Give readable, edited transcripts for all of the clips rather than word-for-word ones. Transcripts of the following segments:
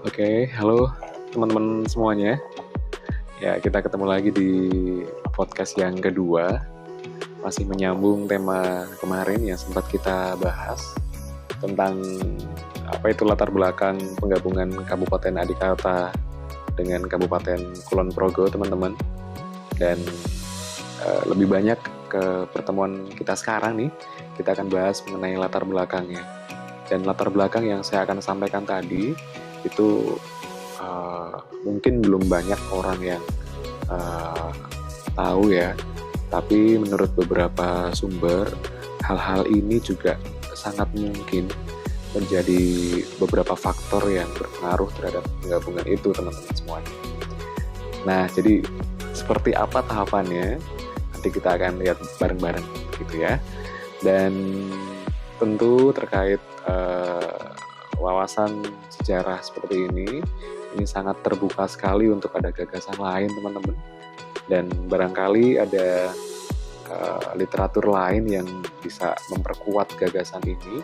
Oke, halo teman-teman semuanya. Ya, kita ketemu lagi di podcast yang kedua. Masih menyambung tema kemarin yang sempat kita bahas tentang apa itu latar belakang penggabungan Kabupaten Adikarta dengan Kabupaten Kulon Progo, teman-teman. Dan lebih banyak ke pertemuan kita sekarang nih, kita akan bahas mengenai latar belakangnya. Dan latar belakang yang saya akan sampaikan tadi itu mungkin belum banyak orang yang uh, tahu ya, tapi menurut beberapa sumber, hal-hal ini juga sangat mungkin menjadi beberapa faktor yang berpengaruh terhadap penggabungan itu, teman-teman semuanya. Nah, jadi seperti apa tahapannya? Nanti kita akan lihat bareng-bareng gitu ya. Dan tentu terkait wawasan sejarah seperti ini sangat terbuka sekali untuk ada gagasan lain, teman-teman. Dan barangkali ada literatur lain yang bisa memperkuat gagasan ini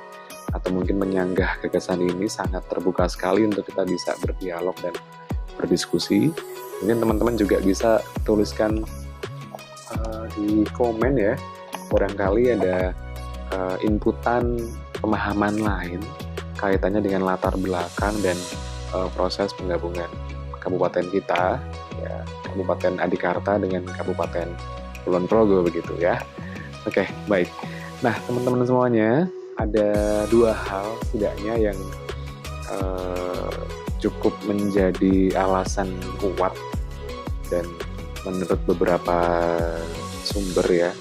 atau mungkin menyanggah gagasan ini, sangat terbuka sekali untuk kita bisa berdialog dan berdiskusi. Mungkin teman-teman juga bisa tuliskan di komen ya, barangkali ada inputan pemahaman lain kaitannya dengan latar belakang dan proses penggabungan kabupaten kita, ya, Kabupaten Adikarta dengan Kabupaten Kulon Progo begitu ya. Oke, baik. Nah, teman-teman semuanya, ada dua hal setidaknya yang cukup menjadi alasan kuat dan menurut beberapa sumber ya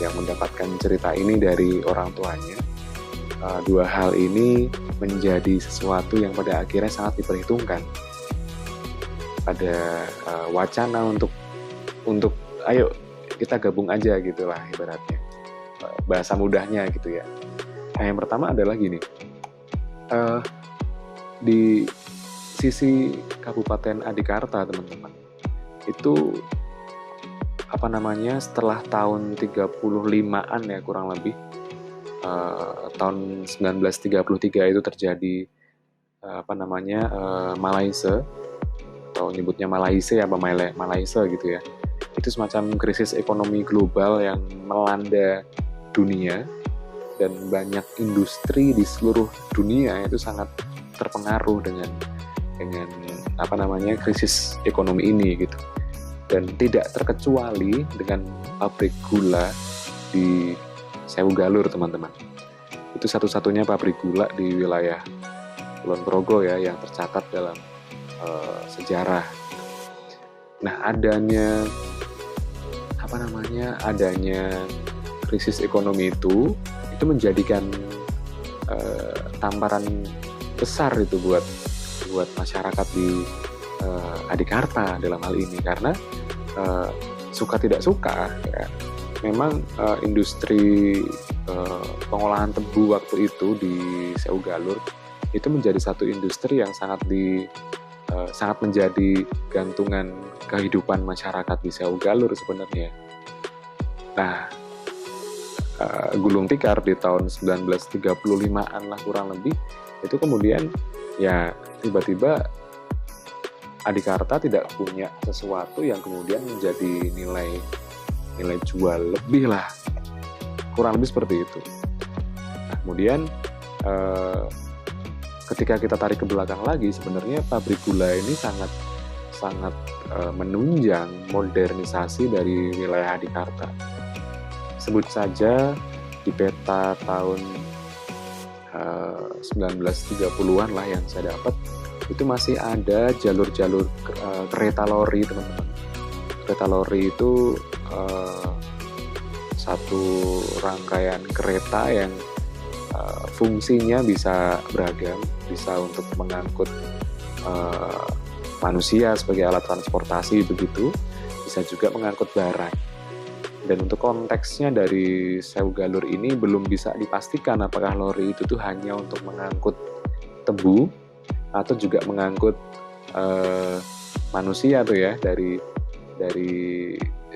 yang mendapatkan cerita ini dari orang tuanya, dua hal ini menjadi sesuatu yang pada akhirnya sangat diperhitungkan. Ada wacana untuk ayo kita gabung aja gitulah ibaratnya, bahasa mudahnya gitu ya. Nah, yang pertama adalah gini, di sisi Kabupaten Adikarta, teman-teman, itu setelah tahun 35-an ya kurang lebih, tahun 1933 itu terjadi Malaysia, atau nyebutnya Malaysia apa Malaysia gitu ya. Itu semacam krisis ekonomi global yang melanda dunia, dan banyak industri di seluruh dunia itu sangat terpengaruh dengan krisis ekonomi ini gitu. Dan tidak terkecuali dengan pabrik gula di Sewu Galur, teman-teman. Itu satu-satunya pabrik gula di wilayah Kulon Progo ya yang tercatat dalam sejarah. Nah, adanya krisis ekonomi itu menjadikan tamparan besar itu buat masyarakat di Adikarta dalam hal ini, karena suka tidak suka ya, memang industri pengolahan tebu waktu itu di Sewu Galur itu menjadi satu industri yang sangat menjadi gantungan kehidupan masyarakat di Sewu Galur sebenarnya. Nah, gulung tikar di tahun 1935-an lah kurang lebih, itu kemudian ya tiba-tiba Adikarta tidak punya sesuatu yang kemudian menjadi nilai jual lebih lah, kurang lebih seperti itu. Nah, kemudian ketika kita tarik ke belakang lagi, sebenarnya pabrik gula ini sangat menunjang modernisasi dari wilayah Adikarta. Sebut saja di peta tahun 1930-an lah yang saya dapat, itu masih ada jalur-jalur kereta lori, teman-teman. Kereta lori itu satu rangkaian kereta yang fungsinya bisa beragam, bisa untuk mengangkut manusia sebagai alat transportasi begitu, bisa juga mengangkut barang. Dan untuk konteksnya dari Sewu Galur ini belum bisa dipastikan apakah lori itu tuh hanya untuk mengangkut tebu atau juga mengangkut manusia tuh ya, dari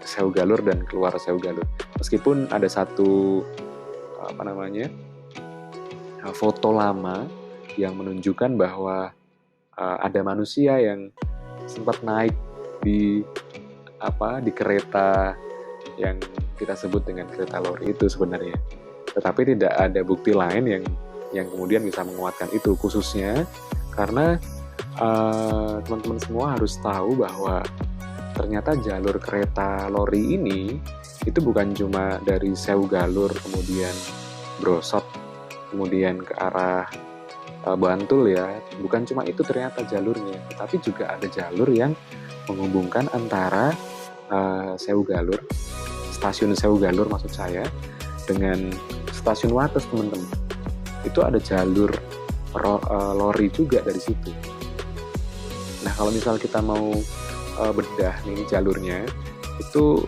Sewu Galur dan keluar Sewu Galur. Meskipun ada satu foto lama yang menunjukkan bahwa ada manusia yang sempat naik di kereta yang kita sebut dengan kereta lori itu sebenarnya. Tetapi tidak ada bukti lain yang kemudian bisa menguatkan itu, khususnya karena teman-teman semua harus tahu bahwa ternyata jalur kereta lori ini itu bukan cuma dari Sewu Galur kemudian Brosot kemudian ke arah Bantul ya, bukan cuma itu ternyata jalurnya, tapi juga ada jalur yang menghubungkan antara Sewu Galur, stasiun Sewu Galur maksud saya, dengan stasiun Wates teman-teman. Itu ada jalur lori juga dari situ. Nah kalau misal kita mau bedah nih jalurnya, itu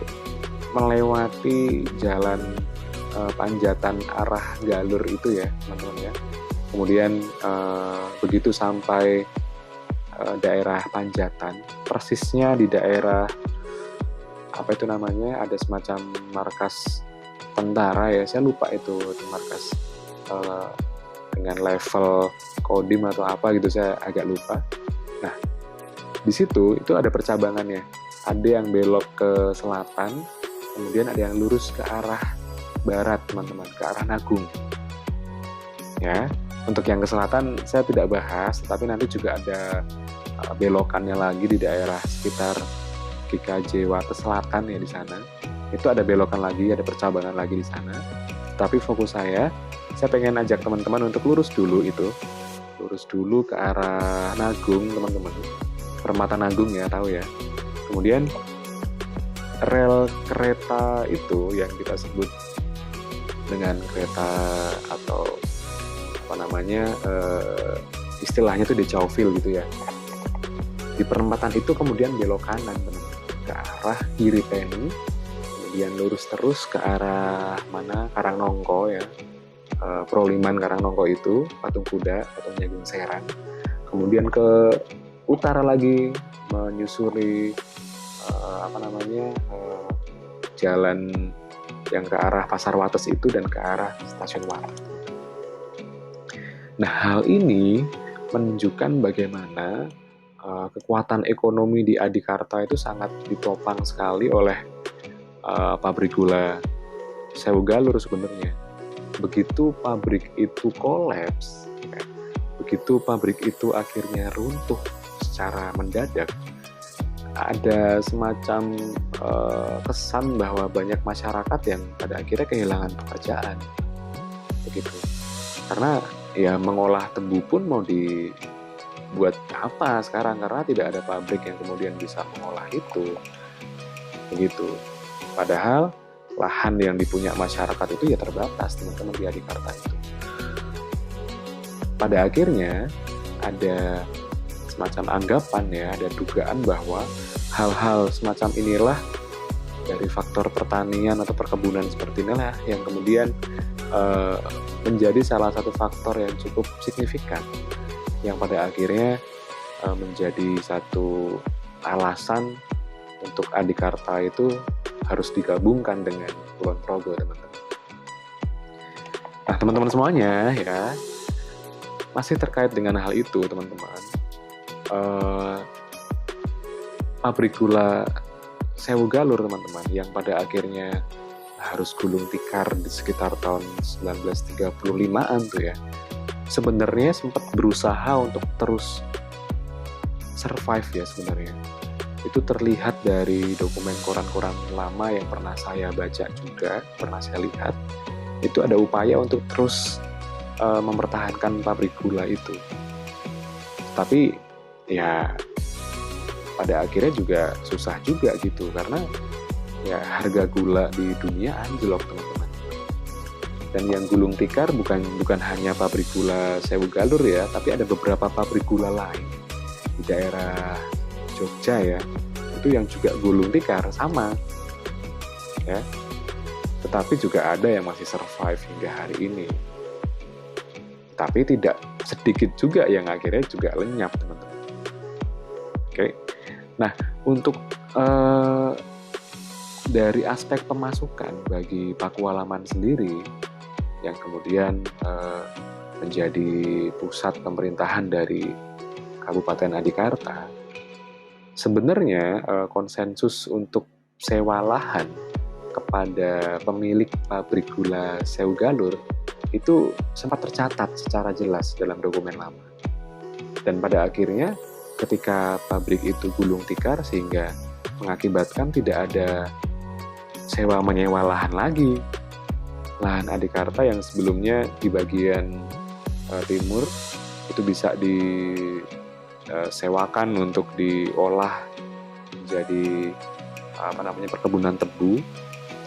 melewati jalan Panjatan arah Galur itu ya teman-teman ya. Kemudian begitu sampai daerah Panjatan, persisnya di daerah apa itu namanya, ada semacam markas tentara ya, saya lupa itu markas dengan level kodim atau apa gitu, saya agak lupa. Nah di situ itu ada percabangannya, ada yang belok ke selatan, kemudian ada yang lurus ke arah barat teman-teman, ke arah Nagung ya. Untuk yang ke selatan saya tidak bahas, tapi nanti juga ada belokannya lagi di daerah sekitar GKJ Wates Selatan ya, di sana itu ada belokan lagi, ada percabangan lagi di sana. Tapi fokus saya pengen ajak teman-teman untuk lurus dulu ke arah Nagung teman-teman, Permata Nagung ya, tahu ya. Kemudian rel kereta itu yang kita sebut dengan kereta atau apa namanya, istilahnya itu Decauville gitu ya. Di perempatan itu kemudian belok kanan teman-teman, ke arah kiri Peni, kemudian lurus terus ke arah mana, Karangnongko ya, Proliman Karangnongko itu, Patung Kuda, Patung Jagung Serang. Kemudian ke utara lagi menyusuri jalan yang ke arah Pasar Wates itu dan ke arah Stasiun Wates. Nah, hal ini menunjukkan bagaimana kekuatan ekonomi di Adikarta itu sangat ditopang sekali oleh pabrik gula Sewu Galur sebenarnya. Begitu pabrik itu kolaps, begitu pabrik itu akhirnya runtuh secara mendadak, ada semacam kesan bahwa banyak masyarakat yang pada akhirnya kehilangan pekerjaan, begitu. Karena ya mengolah tebu pun mau dibuat apa sekarang, karena tidak ada pabrik yang kemudian bisa mengolah itu, begitu. Padahal lahan yang dipunya masyarakat itu ya terbatas teman-teman di Adikarta itu. Pada akhirnya ada semacam anggapan ya, ada dugaan bahwa hal-hal semacam inilah dari faktor pertanian atau perkebunan seperti inilah yang kemudian menjadi salah satu faktor yang cukup signifikan yang pada akhirnya menjadi satu alasan untuk Adikarta itu harus digabungkan dengan Kulon Progo teman-teman. Nah teman-teman semuanya ya, masih terkait dengan hal itu teman-teman, pabrik gula Sewu Galur teman-teman yang pada akhirnya harus gulung tikar di sekitar tahun 1935an tuh ya, sebenarnya sempat berusaha untuk terus survive ya sebenarnya. Itu terlihat dari dokumen koran-koran lama yang pernah saya baca juga, pernah saya lihat. Itu ada upaya untuk terus mempertahankan pabrik gula itu. Tapi ya pada akhirnya juga susah juga gitu, karena ya harga gula di dunia anjlok teman-teman. Dan yang gulung tikar bukan hanya pabrik gula Sewu Galur ya, tapi ada beberapa pabrik gula lain di daerah Jogja ya, itu yang juga gulung tikar sama ya, tetapi juga ada yang masih survive hingga hari ini. Tapi tidak sedikit juga yang akhirnya juga lenyap teman-teman. Oke, nah untuk dari aspek pemasukan bagi Pakualaman sendiri yang kemudian menjadi pusat pemerintahan dari Kabupaten Adikarta, sebenarnya konsensus untuk sewa lahan kepada pemilik pabrik gula Sewu Galur itu sempat tercatat secara jelas dalam dokumen lama. Dan pada akhirnya ketika pabrik itu gulung tikar sehingga mengakibatkan tidak ada sewa menyewa lahan lagi. Lahan Adikarta yang sebelumnya di bagian timur itu bisa disewakan untuk diolah menjadi perkebunan tebu,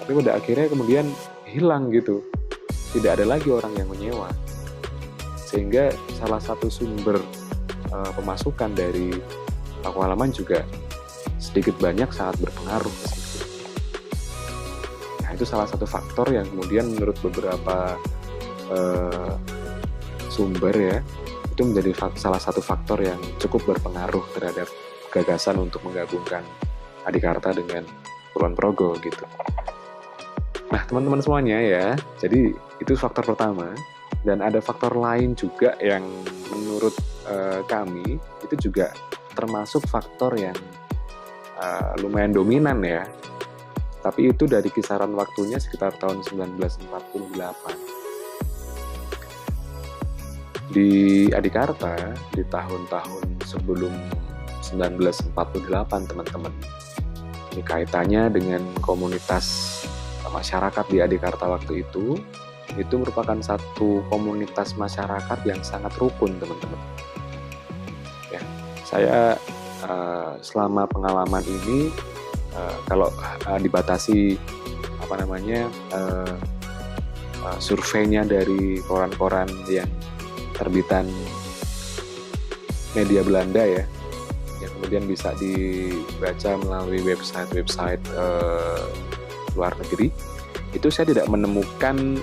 tapi pada akhirnya kemudian hilang gitu, tidak ada lagi orang yang menyewa, sehingga salah satu sumber pemasukan dari Paku Alaman juga sedikit banyak sangat berpengaruh ke situ. Nah, itu salah satu faktor yang kemudian menurut beberapa sumber ya, itu menjadi salah satu faktor yang cukup berpengaruh terhadap gagasan untuk menggabungkan Adikarta dengan Kulon Progo gitu. Nah, teman-teman semuanya ya, jadi itu faktor pertama. Dan ada faktor lain juga yang menurut kami itu juga termasuk faktor yang lumayan dominan ya. Tapi itu dari kisaran waktunya sekitar tahun 1948. Di Adikarta, di tahun-tahun sebelum 1948 teman-teman, ini kaitannya dengan komunitas masyarakat di Adikarta waktu itu merupakan satu komunitas masyarakat yang sangat rukun teman-teman. Ya, saya selama pengalaman ini kalau dibatasi surveinya dari koran-koran yang terbitan media Belanda ya, yang kemudian bisa dibaca melalui website luar negeri, itu saya tidak menemukan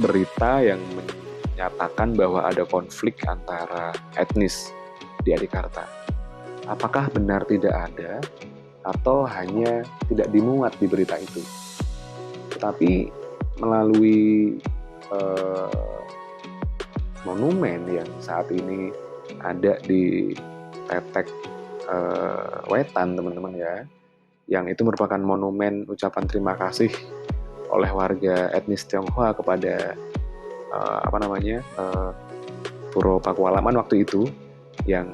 berita yang menyatakan bahwa ada konflik antara etnis di Adikarta. Apakah benar tidak ada atau hanya tidak dimuat di berita itu? Tetapi melalui monumen yang saat ini ada di Tetek Wetan teman-teman ya, yang itu merupakan monumen ucapan terima kasih oleh warga etnis Tionghoa kepada Puro Paku Alaman waktu itu, yang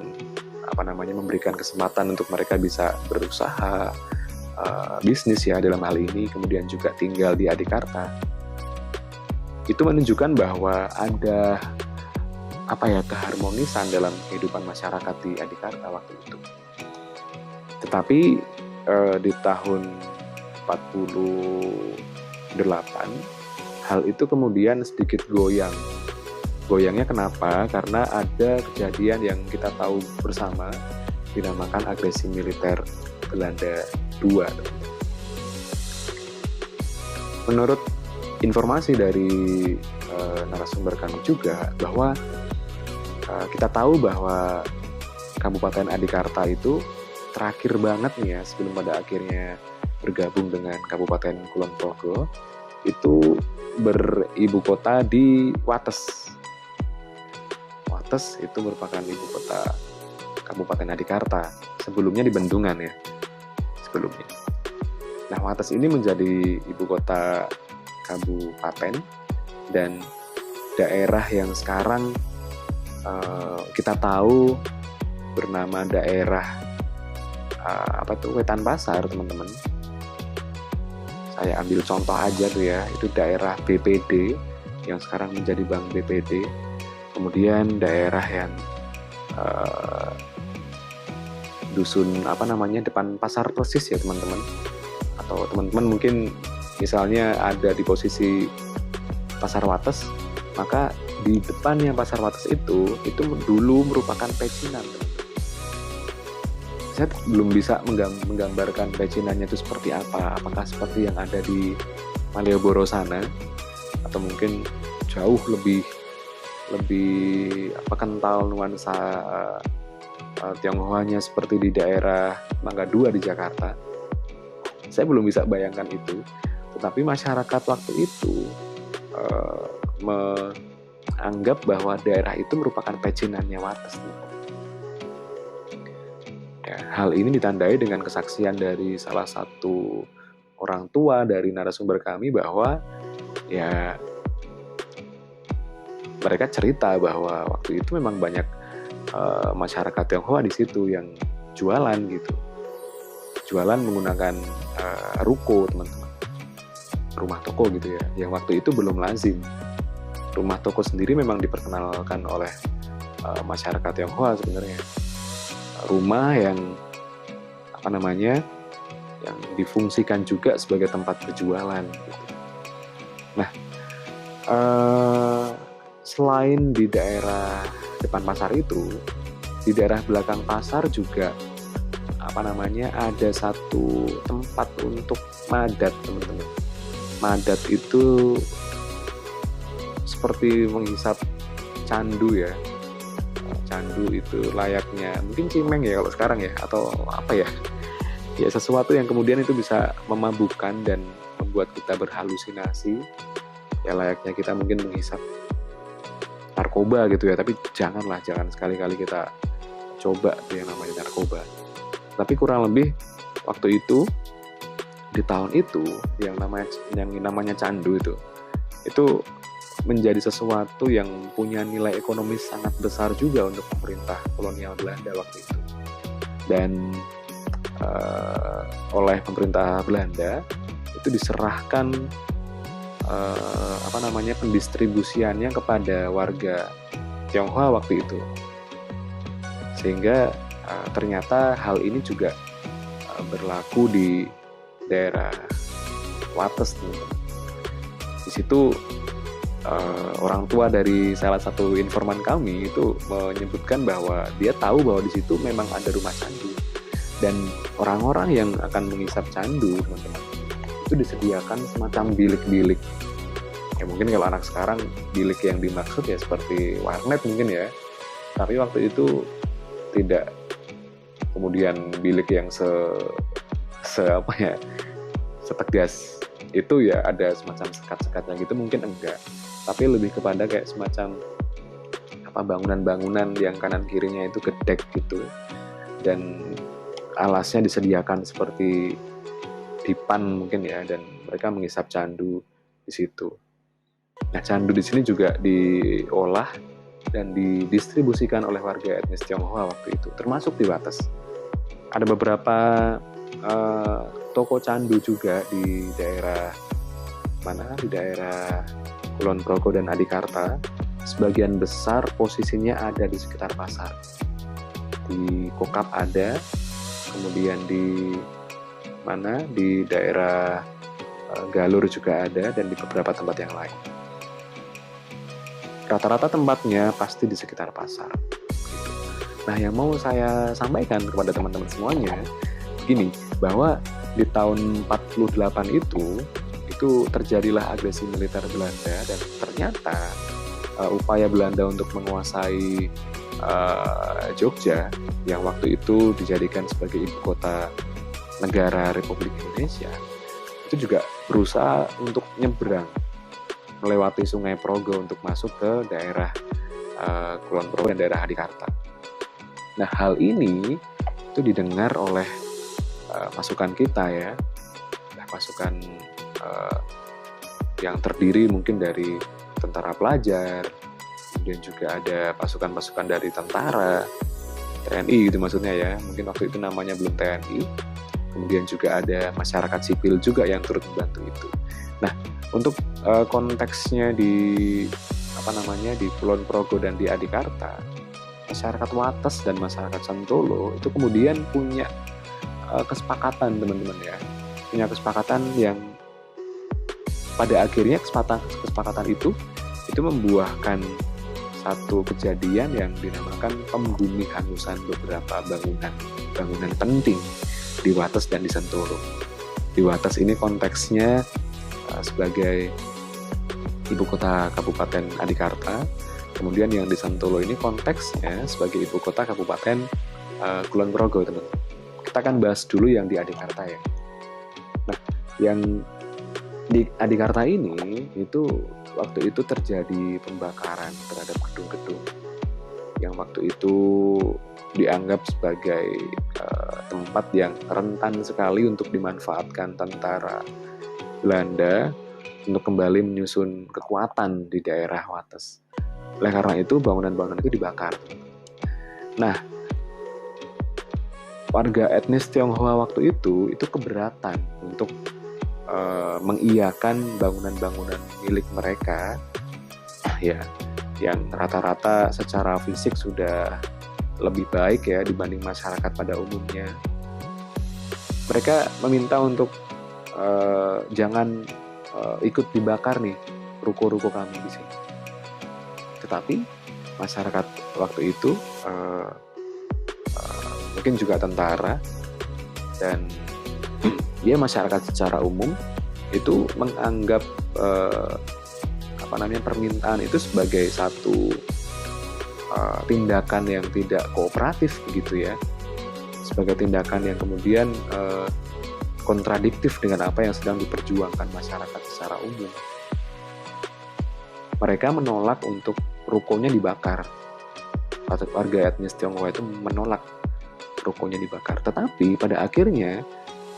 memberikan kesempatan untuk mereka bisa berusaha bisnis ya dalam hal ini, kemudian juga tinggal di Adikarta. Itu menunjukkan bahwa ada keharmonisan dalam kehidupan masyarakat di Adikarta waktu itu. Tetapi di tahun 48 hal itu kemudian sedikit goyang. Goyangnya kenapa? Karena ada kejadian yang kita tahu bersama dinamakan agresi militer Belanda II. Menurut informasi dari narasumber kami juga bahwa kita tahu bahwa Kabupaten Adikarta itu terakhir banget nih ya, sebelum pada akhirnya bergabung dengan Kabupaten Kulon Progo, itu beribu kota di Wates. Wates itu merupakan ibu kota Kabupaten Adikarta. Sebelumnya di Bendungan ya. Sebelumnya. Nah, Wates ini menjadi ibu kota kabupaten dan daerah yang sekarang kita tahu bernama daerah Wetan Pasar teman-teman. Saya ambil contoh aja tuh ya, itu daerah BPD yang sekarang menjadi Bank BPD. Kemudian daerah yang dusun depan pasar persis ya teman-teman. Atau teman-teman mungkin misalnya ada di posisi Pasar Wates, maka di depannya Pasar Wates itu dulu merupakan pecinan. Saya belum bisa menggambarkan pecinannya itu seperti apa. Apakah seperti yang ada di Malioboro sana, atau mungkin jauh lebih kental nuansa Tionghoanya seperti di daerah Mangga 2 di Jakarta. Saya belum bisa bayangkan itu. Tetapi masyarakat waktu itu menganggap bahwa daerah itu merupakan pecinannya Wates. hal ini ditandai dengan kesaksian dari salah satu orang tua dari narasumber kami bahwa ya mereka cerita bahwa waktu itu memang banyak masyarakat Tionghoa di situ yang jualan gitu. Jualan menggunakan ruko, teman-teman. Rumah toko gitu ya. Yang waktu itu belum lazim. Rumah toko sendiri memang diperkenalkan oleh masyarakat Tionghoa sebenarnya. Rumah yang yang difungsikan juga sebagai tempat berjualan gitu. Nah, selain di daerah depan pasar itu, di daerah belakang pasar juga ada satu tempat untuk madat, teman-teman. Madat itu seperti menghisap candu ya. Candu itu layaknya mungkin cimeng ya kalau sekarang ya, atau apa ya. Ya sesuatu yang kemudian itu bisa memabukkan dan membuat kita berhalusinasi. Ya layaknya kita mungkin menghisap narkoba gitu ya, tapi jangan sekali-kali kita coba yang namanya narkoba. Tapi kurang lebih waktu itu, di tahun itu, yang namanya candu itu menjadi sesuatu yang punya nilai ekonomis sangat besar juga untuk pemerintah kolonial Belanda waktu itu. Dan oleh pemerintah Belanda itu diserahkan pendistribusiannya kepada warga Tionghoa waktu itu, sehingga ternyata hal ini juga berlaku di daerah Wates. Di situ orang tua dari salah satu informan kami itu menyebutkan bahwa dia tahu bahwa di situ memang ada rumah candu, dan orang-orang yang akan menghisap candu, teman-teman, itu disediakan semacam bilik-bilik. Ya mungkin kalau anak sekarang bilik yang dimaksud ya seperti warnet mungkin ya, tapi waktu itu tidak kemudian bilik yang setegas itu ya, ada semacam sekat-sekatnya gitu mungkin enggak, tapi lebih kepada kayak semacam bangunan-bangunan yang kanan kirinya itu gedek gitu, dan alasnya disediakan seperti dipan mungkin ya, dan mereka menghisap candu di situ. Nah, candu di sini juga diolah dan didistribusikan oleh warga etnis Tionghoa waktu itu, termasuk di Wates. Ada beberapa toko candu juga di daerah Kulon Progo dan Adikarta. Sebagian besar posisinya ada di sekitar pasar. Di Kokap ada, kemudian di daerah Galur juga ada, dan di beberapa tempat yang lain. Rata-rata tempatnya pasti di sekitar pasar. Nah, yang mau saya sampaikan kepada teman-teman semuanya begini, bahwa di tahun 48 itu terjadilah agresi militer Belanda, dan ternyata upaya Belanda untuk menguasai Jogja yang waktu itu dijadikan sebagai ibu kota negara Republik Indonesia, itu juga berusaha untuk nyebrang melewati Sungai Progo untuk masuk ke daerah Kulon Progo dan daerah Adikarta. Nah, hal ini itu didengar oleh pasukan kita ya, pasukan yang terdiri mungkin dari tentara pelajar, kemudian juga ada pasukan-pasukan dari tentara, TNI gitu maksudnya ya, mungkin waktu itu namanya belum TNI, kemudian juga ada masyarakat sipil juga yang turut membantu itu. Nah, untuk konteksnya di Kulon Progo dan di Adikarta, masyarakat Wates dan masyarakat Santolo itu kemudian punya kesepakatan, teman-teman ya, punya kesepakatan yang pada akhirnya kesepakatan itu membuahkan satu kejadian yang dinamakan pembumihanusan beberapa bangunan penting di Wates dan di Santolo. Di Wates ini konteksnya sebagai ibu kota Kabupaten Adikarta, kemudian yang di Santolo ini konteksnya sebagai ibu kota Kabupaten Kulon Progo, teman-teman. Kita akan bahas dulu yang di Adikarta ya. Nah, yang di Adikarta ini itu waktu itu terjadi pembakaran terhadap gedung-gedung yang waktu itu dianggap sebagai tempat yang rentan sekali untuk dimanfaatkan tentara Belanda untuk kembali menyusun kekuatan di daerah Wates. Oleh karena itu bangunan-bangunan itu dibakar. Nah, warga etnis Tionghoa waktu itu keberatan untuk mengiyakan bangunan-bangunan milik mereka ya, yang rata-rata secara fisik sudah lebih baik ya dibanding masyarakat pada umumnya. Mereka meminta untuk jangan ikut dibakar nih ruko-ruko kami di sini. Tetapi masyarakat waktu itu mungkin juga tentara dan dia masyarakat secara umum itu menganggap permintaan itu sebagai satu tindakan yang tidak kooperatif begitu ya, sebagai tindakan yang kemudian kontradiktif dengan apa yang sedang diperjuangkan masyarakat secara umum. Mereka menolak untuk rukonya dibakar. Warga etnis Tionghoa itu menolak rukonya dibakar, tetapi pada akhirnya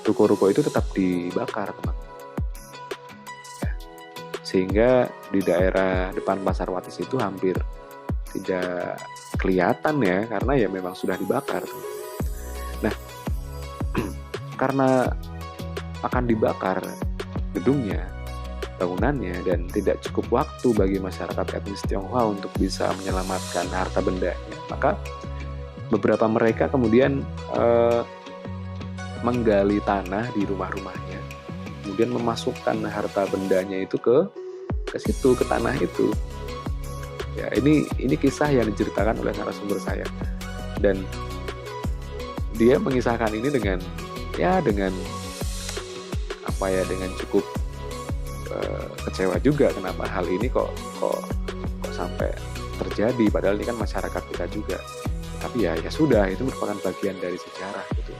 ruko-ruko itu tetap dibakar, teman. Sehingga di daerah depan Pasar Wates itu hampir tidak kelihatan ya, karena ya memang sudah dibakar. Nah, karena akan dibakar gedungnya, bangunannya, dan tidak cukup waktu bagi masyarakat etnis Tionghoa untuk bisa menyelamatkan harta bendanya, maka beberapa mereka kemudian menggali tanah di rumah-rumahnya, kemudian memasukkan harta bendanya itu ke situ, ke tanah itu. Ya, ini kisah yang diceritakan oleh narasumber saya, dan dia mengisahkan ini dengan cukup kecewa juga kenapa hal ini kok sampai terjadi, padahal ini kan masyarakat kita juga. Tapi ya sudah, itu merupakan bagian dari sejarah gitu.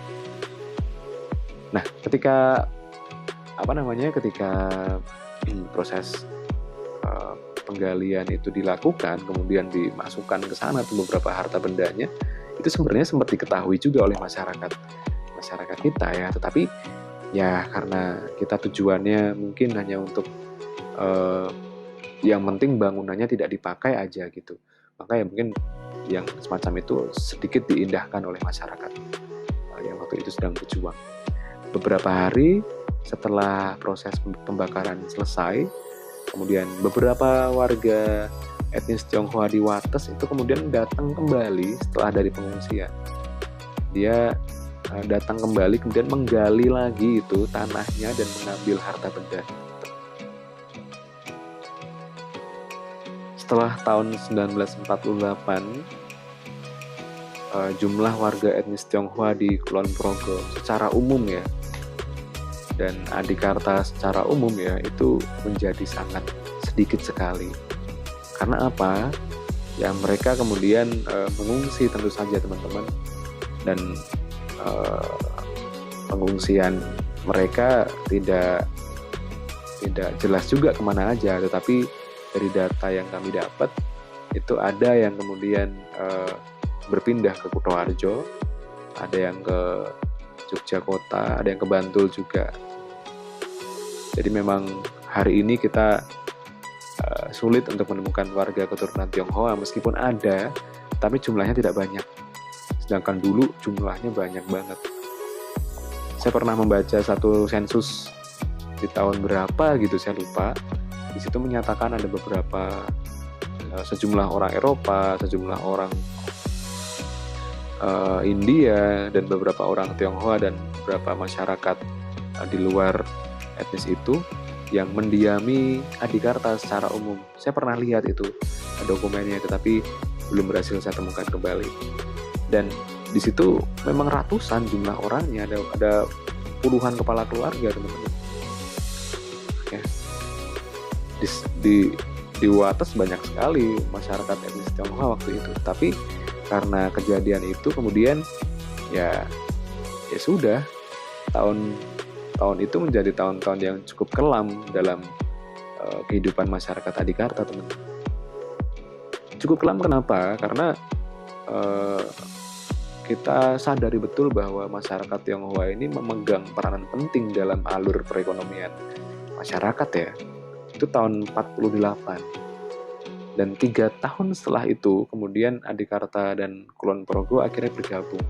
Nah, ketika proses penggalian itu dilakukan, kemudian dimasukkan ke sana tuh beberapa harta bendanya, itu sebenarnya sempat diketahui juga oleh masyarakat kita ya, tetapi ya karena kita tujuannya mungkin hanya untuk yang penting bangunannya tidak dipakai aja gitu, maka ya mungkin yang semacam itu sedikit diindahkan oleh masyarakat yang waktu itu sedang berjuang. Beberapa hari setelah proses pembakaran selesai, kemudian beberapa warga etnis Tionghoa di Wates itu kemudian datang kembali setelah dari pengungsian. Dia datang kembali kemudian menggali lagi itu tanahnya dan mengambil harta benda. Setelah tahun 1948, jumlah warga etnis Tionghoa di Kulon Progo secara umum ya, dan Adikarta secara umum ya, itu menjadi sangat sedikit sekali. Karena apa? Ya mereka kemudian mengungsi tentu saja teman-teman, dan pengungsian mereka tidak jelas juga kemana aja, tetapi dari data yang kami dapat itu ada yang kemudian berpindah ke Kutoarjo, ada yang ke Yogyakarta, ada yang ke Bantul juga. Jadi memang hari ini kita sulit untuk menemukan warga keturunan Tionghoa, meskipun ada, tapi jumlahnya tidak banyak. Sedangkan dulu jumlahnya banyak banget. Saya pernah membaca satu sensus di tahun berapa gitu, saya lupa. Di situ menyatakan ada beberapa sejumlah orang Eropa, sejumlah orang India, dan beberapa orang Tionghoa dan beberapa masyarakat di luar etnis itu yang mendiami Adikarta secara umum. Saya pernah lihat itu dokumennya, tetapi belum berhasil saya temukan kembali. Dan di situ memang ratusan jumlah orangnya, ada puluhan kepala keluarga teman-teman. Ya. Di Wates banyak sekali masyarakat etnis Tionghoa waktu itu, tapi karena kejadian itu kemudian ya sudah, tahun itu menjadi tahun-tahun yang cukup kelam dalam kehidupan masyarakat Adikarta, teman-teman. Cukup kelam kenapa? Karena kita sadari betul bahwa masyarakat Tionghoa ini memegang peranan penting dalam alur perekonomian masyarakat ya. Itu tahun 48. Dan 3 tahun setelah itu kemudian Adikarta dan Kulon Progo akhirnya bergabung.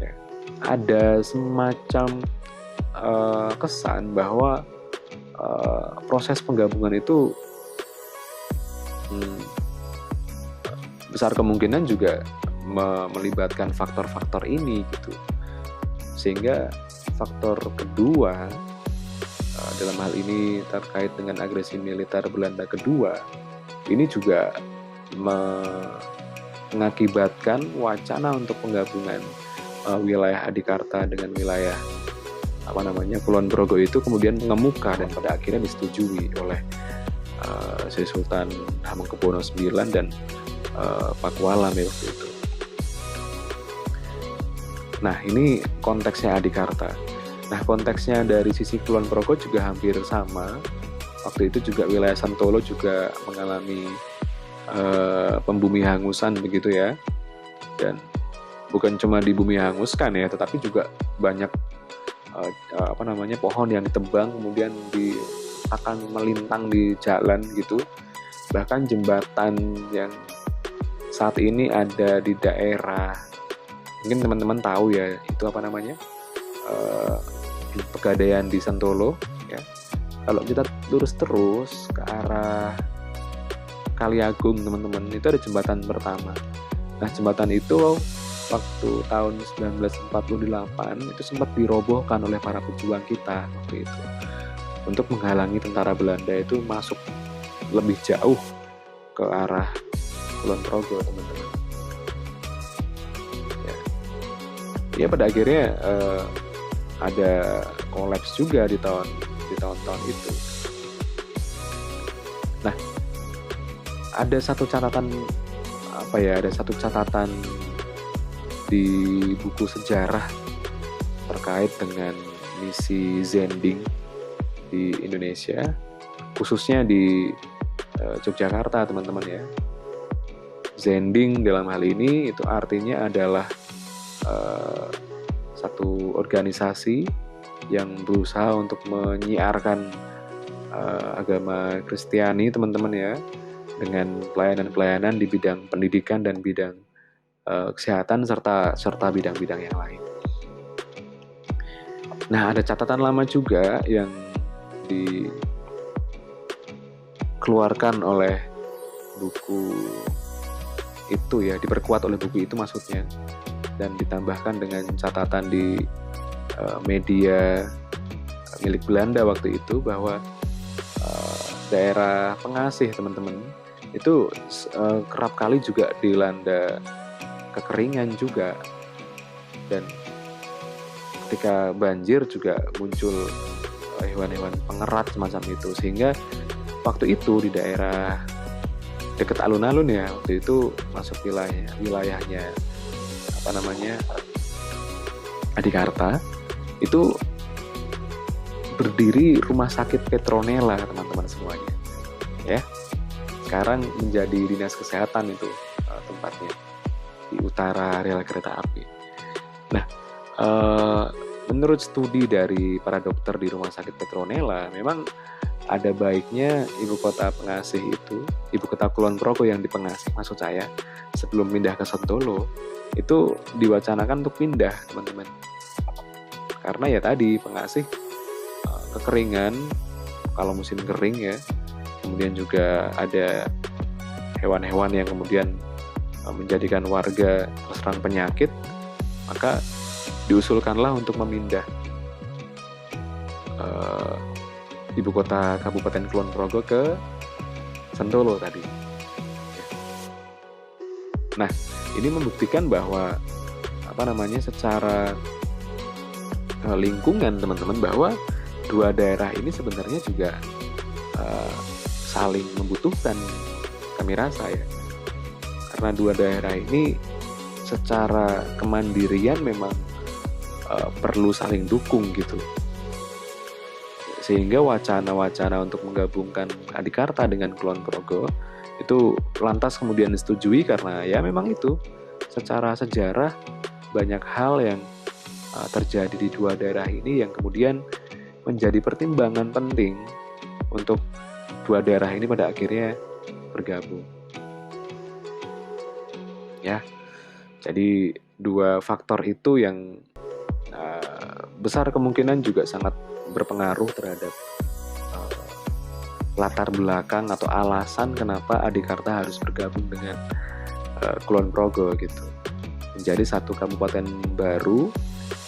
Ya. Ada semacam kesan bahwa proses penggabungan itu besar kemungkinan juga melibatkan faktor-faktor ini gitu, sehingga faktor kedua dalam hal ini terkait dengan agresi militer Belanda kedua ini juga mengakibatkan wacana untuk penggabungan wilayah Adikarta dengan wilayah Kulon Progo itu kemudian mengemuka dan pada akhirnya disetujui oleh Sri Sultan Hamengkubuwono IX dan Pakualam ya waktu itu. Nah, ini konteksnya Adikarta. Nah, konteksnya dari sisi Kulon Progo juga hampir sama. Waktu itu juga wilayah Santolo juga mengalami pembumi hangusan begitu ya. Dan bukan cuma di bumi hanguskan ya, tetapi juga banyak pohon yang ditebang kemudian akan melintang di jalan gitu. Bahkan jembatan yang saat ini ada di daerah, mungkin teman-teman tahu ya, itu Pegadaian di Santolo ya. Kalau kita lurus terus ke arah Kaliagung teman-teman, itu ada jembatan pertama. Nah, jembatan itu waktu tahun 1948 itu sempat dirobohkan oleh para pejuang kita waktu itu untuk menghalangi tentara Belanda itu masuk lebih jauh ke arah Kulon Progo teman-teman. Ya pada akhirnya ada kolaps juga di tahun-tahun itu. Nah, ada satu catatan di buku sejarah terkait dengan misi Zending di Indonesia, khususnya di Yogyakarta teman-teman ya. Zending dalam hal ini itu artinya adalah satu organisasi yang berusaha untuk menyiarkan agama Kristiani teman-teman ya, dengan pelayanan-pelayanan di bidang pendidikan dan bidang kesehatan serta bidang-bidang yang lain. Nah, ada catatan lama juga yang dikeluarkan oleh buku itu ya, diperkuat oleh buku itu maksudnya, dan ditambahkan dengan catatan di media milik Belanda waktu itu bahwa daerah Pengasih teman-teman itu kerap kali juga dilanda kekeringan juga, dan ketika banjir juga muncul hewan-hewan pengerat semacam itu, sehingga waktu itu di daerah dekat alun-alun ya, waktu itu masuk wilayahnya Adikarta itu berdiri rumah sakit Petronella teman-teman semuanya ya. Sekarang menjadi dinas kesehatan itu tempatnya di utara rel kereta api. Nah, menurut studi dari para dokter di rumah sakit Petronella, memang ada baiknya ibu kota Kulon Progo yang di Pengasih maksud saya, sebelum pindah ke Santolo itu diwacanakan untuk pindah teman-teman, karena ya tadi Pengasih kekeringan kalau musim kering ya, kemudian juga ada hewan-hewan yang kemudian menjadikan warga terserang penyakit, maka diusulkanlah untuk memindah ibu kota Kabupaten Kulon Progo ke Santolo tadi. Nah, ini membuktikan bahwa secara lingkungan teman-teman, bahwa dua daerah ini sebenarnya juga saling membutuhkan, kami rasa ya, karena dua daerah ini secara kemandirian memang perlu saling dukung gitu, sehingga wacana-wacana untuk menggabungkan Adikarta dengan Kulon Progo itu lantas kemudian disetujui karena ya memang itu secara sejarah banyak hal yang terjadi di dua daerah ini yang kemudian menjadi pertimbangan penting untuk dua daerah ini pada akhirnya bergabung. Ya, jadi dua faktor itu yang besar kemungkinan juga sangat berpengaruh terhadap latar belakang atau alasan kenapa Adikarta harus bergabung dengan Kulon Progo gitu. Menjadi satu kabupaten baru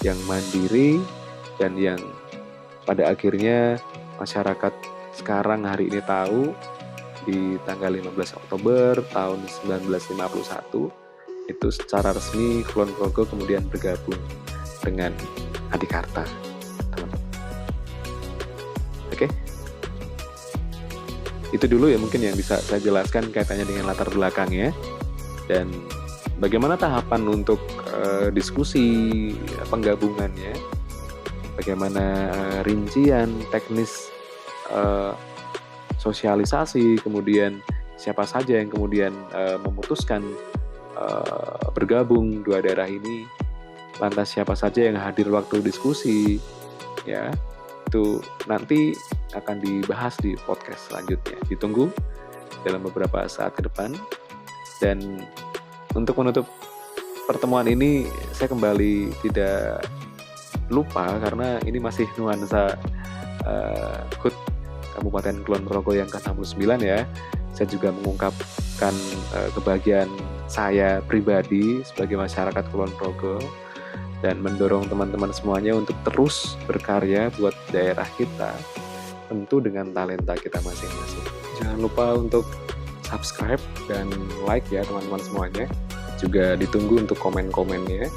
yang mandiri dan yang pada akhirnya masyarakat sekarang hari ini tahu di tanggal 15 Oktober tahun 1951 itu secara resmi Kulon Progo kemudian bergabung dengan Adikarta. Oke? Itu dulu ya mungkin yang bisa saya jelaskan kaitannya dengan latar belakangnya dan bagaimana tahapan untuk diskusi penggabungannya, bagaimana rincian teknis sosialisasi, kemudian siapa saja yang kemudian memutuskan bergabung dua daerah ini, lantas siapa saja yang hadir waktu diskusi, ya itu nanti akan dibahas di podcast selanjutnya. Ditunggu dalam beberapa saat ke depan. Dan untuk menutup pertemuan ini, saya kembali tidak lupa karena ini masih nuansa HUT Kabupaten Kulon Progo yang ke-69 ya. Saya juga mengungkapkan kebahagiaan saya pribadi sebagai masyarakat Kulon Progo dan mendorong teman-teman semuanya untuk terus berkarya buat daerah kita, tentu dengan talenta kita masing-masing. Jangan lupa untuk subscribe dan like ya teman-teman semuanya. Juga ditunggu untuk komen-komennya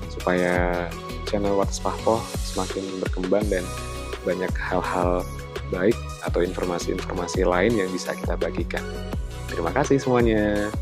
supaya channel Wates Pahpoh semakin berkembang dan banyak hal-hal baik atau informasi-informasi lain yang bisa kita bagikan. Terima kasih semuanya.